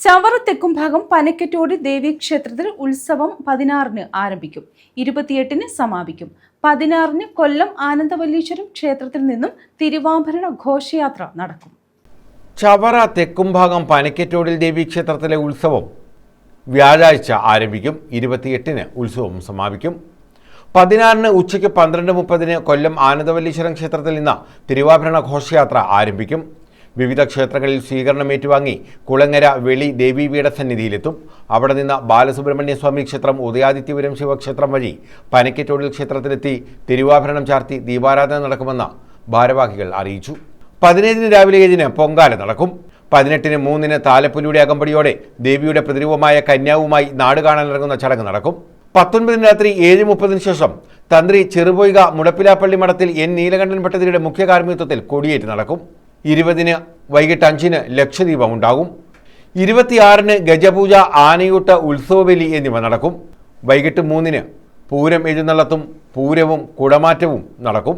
ചവറ തെക്കുംഭാഗം പനക്കറ്റോട് ദേവീക്ഷേത്രത്തിൽ ഉത്സവം 16-ന് ആരംഭിക്കും. 28-ന് സമാപിക്കും. 16-ന് കൊല്ലം ആനന്ദവല്ലീശ്വരം ക്ഷേത്രത്തിൽ നിന്നും തിരുവാഭരണ ഘോഷയാത്ര നടക്കും. ചവറ തെക്കുംഭാഗം പനക്കറ്റോടിൽ ദേവീക്ഷേത്രത്തിലെ ഉത്സവം വ്യാഴാഴ്ച ആരംഭിക്കും. 28-ന് ഉത്സവം സമാപിക്കും. 16-ന് ഉച്ചയ്ക്ക് 12:30-ന് കൊല്ലം ആനന്ദവല്ലീശ്വരം ക്ഷേത്രത്തിൽ നിന്ന് തിരുവാഭരണ ഘോഷയാത്ര ആരംഭിക്കും. വിവിധ ക്ഷേത്രങ്ങളിൽ സ്വീകരണം ഏറ്റുവാങ്ങി കുളങ്ങര വെളി ദേവീപീഠ സന്നിധിയിലെത്തും. അവിടെ നിന്ന് ബാലസുബ്രഹ്മണ്യ സ്വാമി ക്ഷേത്രം, ഉദയാദിത്യപുരം ശിവക്ഷേത്രം വഴി പനക്കറ്റോടിൽ ക്ഷേത്രത്തിലെത്തി തിരുവാഭരണം ചാർത്തി ദീപാരാധന നടക്കുമെന്ന് ഭാരവാഹികൾ അറിയിച്ചു. 17-ന് രാവിലെ 7-ന് പൊങ്കാല നടക്കും. 18-ന് 3-ന് താലപ്പൊലിയുടെ അകമ്പടിയോടെ ദേവിയുടെ പ്രതിരൂപമായ കന്യാവുമായി നാട് കാണാനിറങ്ങുന്ന ചടങ്ങ് നടക്കും. 19-ന് രാത്രി 7:30-ന് ശേഷം തന്ത്രി ചെറുപൊയ്ക മുടപ്പിലാപ്പള്ളി മഠത്തിൽ എൻ നീലകണ്ഠൻ ഭട്ടതിരിയുടെ മുഖ്യ കാർമ്മികത്വത്തിൽ കൊടിയേറ്റ് നടക്കും. 20-ന് വൈകിട്ട് 5-ന് ലക്ഷദീപം ഉണ്ടാകും. 26-ന് ഗജപൂജ, ആനയൂട്ട്, ഉത്സവബലി എന്നിവ നടക്കും. വൈകിട്ട് 3-ന് പൂരം എഴുന്നള്ളത്തും പൂരവും കുടമാറ്റവും നടക്കും.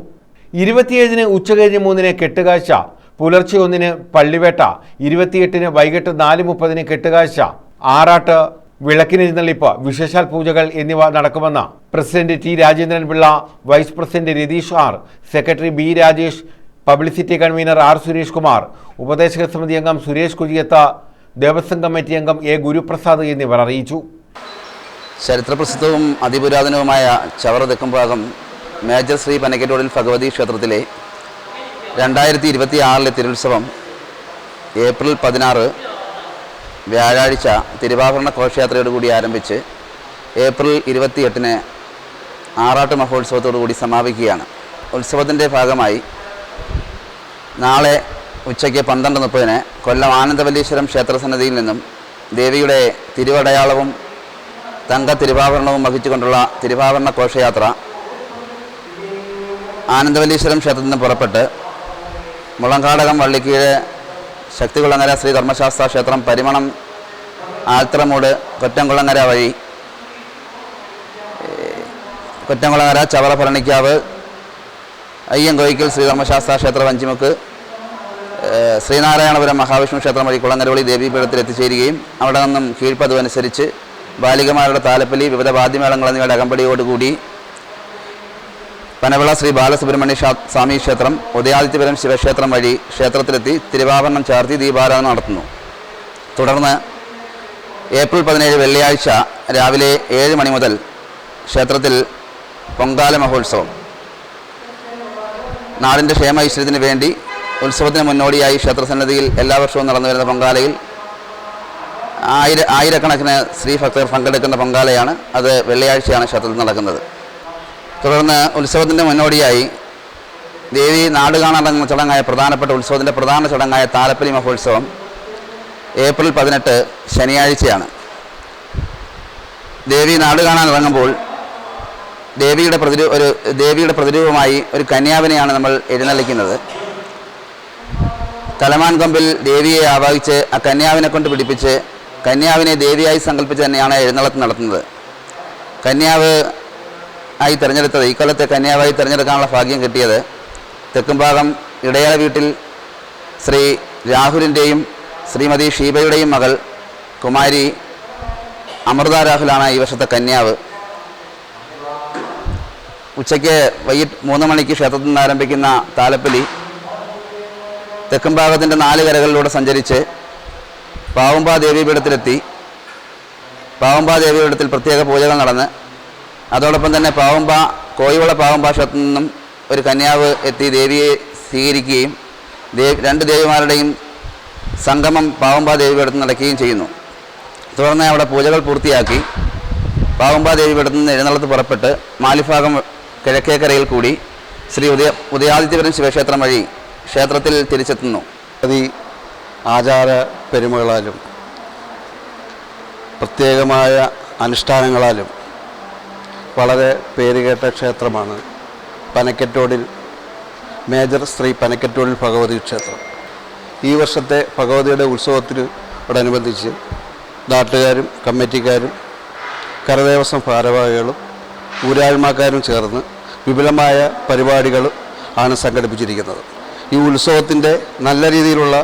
27-ന് ഉച്ചകഴിഞ്ഞ് 3-ന് കെട്ടുകാഴ്ച, പുലർച്ചെ 1-ന് പള്ളിവേട്ട, 28-ന് വൈകിട്ട് 4:30-ന് കെട്ടുകാഴ്ച, ആറാട്ട്, വിളക്കിനെഴുന്നള്ളിപ്പ്, വിശേഷാൽ പൂജകൾ എന്നിവ നടക്കുമെന്ന് president T Rajendran Pillai, vice president Ratheesh R, secretary B Rajesh, publicity convener R Suresh Kumar, ഉപദേശക സമിതി അംഗം സുരേഷ് കുജിയത്ത, ദേവസ്വം കമ്മിറ്റി അംഗം എ ഗുരുപ്രസാദ് എന്നിവർ അറിയിച്ചു. ചരിത്രപ്രസിദ്ധവും അതിപുരാതനവുമായ ചവറ തെക്കുംഭാഗം മേജർ ശ്രീ പനക്കറ്റോടിൽ ഭഗവതി ക്ഷേത്രത്തിലെ 2026-ലെ തിരുത്സവം ഏപ്രിൽ 16 വ്യാഴാഴ്ച തിരുവാഭരണ ഘോഷയാത്രയോടുകൂടി ആരംഭിച്ച് ഏപ്രിൽ 28-ന് ആറാട്ട് മഹോത്സവത്തോടുകൂടി സമാപിക്കുകയാണ്. ഉത്സവത്തിൻ്റെ ഭാഗമായി നാളെ ഉച്ചയ്ക്ക് 12:30-ന് കൊല്ലം ആനന്ദവല്ലീശ്വരം ക്ഷേത്രസന്നിധിയിൽ നിന്നും ദേവിയുടെ തിരുവടയാളവും തങ്ക തിരുവാഭരണവും വഹിച്ചുകൊണ്ടുള്ള തിരുവാഭരണ ഘോഷയാത്ര ആനന്ദവല്ലീശ്വരം ക്ഷേത്രത്തിൽ നിന്ന് പുറപ്പെട്ട് മുളങ്കാടകം വള്ളിക്കീഴ് ശക്തികുളങ്ങര ശ്രീ ധർമ്മശാസ്ത്ര ക്ഷേത്രം, പരിമണം, ആൽത്തറമൂട്, കൊറ്റംകുളങ്ങര വഴി കൊറ്റംകുളങ്ങര, ചവറ, ഭരണിക്കാവ്, അയ്യൻകോയിക്കൽ ശ്രീ ധർമ്മശാസ്ത്ര ക്ഷേത്ര, വഞ്ചിമുക്ക്, ശ്രീനാരായണപുരം മഹാവിഷ്ണു ക്ഷേത്രം വഴി കുളങ്ങരവളി ദേവീപീഠത്തിൽ എത്തിച്ചേരുകയും അവിടെ നിന്നും കീഴ്പ്പതിവ് അനുസരിച്ച് ബാലികമാരുടെ താലപ്പൊലി, വിവിധ വാദ്യമേളങ്ങൾ എന്നിവയുടെ അകമ്പടിയോടുകൂടി പനവിള ശ്രീ ബാലസുബ്രഹ്മണ്യ സ്വാമി ക്ഷേത്രം, ഉദയാദിത്യപുരം ശിവക്ഷേത്രം വഴി ക്ഷേത്രത്തിലെത്തി തിരുവാഭരണം ചാർത്തി ദീപാരാധന നടത്തുന്നു. തുടർന്ന് ഏപ്രിൽ 17 വെള്ളിയാഴ്ച രാവിലെ 7 മണി മുതൽ ക്ഷേത്രത്തിൽ പൊങ്കാല മഹോത്സവം. നാടിൻ്റെ ക്ഷേമ ഐശ്വര്യത്തിന് വേണ്ടി ഉത്സവത്തിന് മുന്നോടിയായി ക്ഷേത്രസന്നിധിയിൽ എല്ലാ വർഷവും നടന്നു വരുന്ന പൊങ്കാലയിൽ ആയിരക്കണക്കിന് സ്ത്രീഭക്തർ പങ്കെടുക്കുന്ന പൊങ്കാലയാണ്. അത് വെള്ളിയാഴ്ചയാണ് ക്ഷേത്രത്തിൽ നടക്കുന്നത്. തുടർന്ന് ഉത്സവത്തിൻ്റെ മുന്നോടിയായി ദേവി നാട് കാണാനിറങ്ങുന്ന ചടങ്ങായ പ്രധാനപ്പെട്ട ഉത്സവത്തിൻ്റെ പ്രധാന ചടങ്ങായ താലപ്പൊലി മഹോത്സവം ഏപ്രിൽ 18 ശനിയാഴ്ചയാണ്. ദേവി നാട് കാണാനിറങ്ങുമ്പോൾ ദേവിയുടെ പ്രതിരൂപമായി ഒരു കന്യാവിനെയാണ് നമ്മൾ എഴുന്നള്ളിക്കുന്നത്. കലമാൻ കൊമ്പിൽ ദേവിയെ ആവാഹിച്ച് ആ കന്യാവിനെ കൊണ്ട് പിടിപ്പിച്ച് കന്യാവിനെ ദേവിയായി സങ്കല്പിച്ച് തന്നെയാണ് എഴുന്നള്ളത്ത് നടത്തുന്നത്. കന്യാവ് ആയി തിരഞ്ഞെടുത്തത്, ഇക്കൊല്ലത്തെ കന്യാവായി തിരഞ്ഞെടുക്കാനുള്ള ഭാഗ്യം കിട്ടിയത് തെക്കുംഭാഗം ഇടയാള വീട്ടിൽ ശ്രീ രാഹുലിൻ്റെയും ശ്രീമതി ഷീബയുടെയും മകൾ കുമാരി അമൃത രാഹുലാണ് ഈ വർഷത്തെ കന്യാവ്. ഉച്ചയ്ക്ക് വൈകിട്ട് 3 മണിക്ക് ക്ഷേത്രത്തിൽ നിന്ന് ആരംഭിക്കുന്ന താലപ്പൊലി തെക്കുംഭാഗത്തിൻ്റെ 4 കരകളിലൂടെ സഞ്ചരിച്ച് പാവുമ്പ ദേവീപീഠത്തിലെത്തി പാവുമ്പ ദേവീപീഠത്തിൽ പ്രത്യേക പൂജകൾ നടന്ന് അതോടൊപ്പം തന്നെ കോയിവള പാവുമ്പ ക്ഷേത്രത്തിൽ നിന്നും ഒരു കന്യാവ് എത്തി ദേവിയെ സ്വീകരിക്കുകയും 2 ദേവിമാരുടെയും സംഗമം പാവുമ്പ ദേവീപീഠത്തിൽ നടക്കുകയും ചെയ്യുന്നു. തുടർന്ന് അവിടെ പൂജകൾ പൂർത്തിയാക്കി പാവുമ്പ ദേവീപീഠത്തിൽ നിന്ന് എഴുന്നള്ളത്ത് പുറപ്പെട്ട് മാലിഭാഗം കിഴക്കേക്കരയിൽ കൂടി ശ്രീ ഉദയാദിത്യപുരം ശിവക്ഷേത്രം വഴി ക്ഷേത്രത്തിൽ തിരിച്ചെത്തുന്നു. ആചാര പെരുമകളാലും പ്രത്യേകമായ അനുഷ്ഠാനങ്ങളാലും വളരെ പേരുകേട്ട ക്ഷേത്രമാണ് പനക്കറ്റോടിൽ മേജർ ശ്രീ പനക്കറ്റോടിൽ ഭഗവതി ക്ഷേത്രം. ഈ വർഷത്തെ ഭഗവതിയുടെ ഉത്സവത്തിനോടനുബന്ധിച്ച് നാട്ടുകാരും കമ്മിറ്റിക്കാരും കരദേവസ്വം ഭാരവാഹികളും ഊരാഴ്മക്കാരും ചേർന്ന് വിപുലമായ പരിപാടികൾ ആണ് സംഘടിപ്പിച്ചിരിക്കുന്നത്. ഈ ഉത്സവത്തിൻ്റെ നല്ല രീതിയിലുള്ള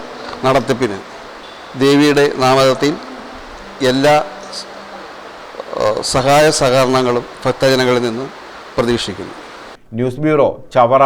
നടത്തിപ്പിന് ദേവിയുടെ നാമത്തിൽ എല്ലാ സഹായ സഹകരണങ്ങളും ഭക്തജനങ്ങളിൽ നിന്ന് പ്രതീക്ഷിക്കുന്നു. News bureau, Chavara.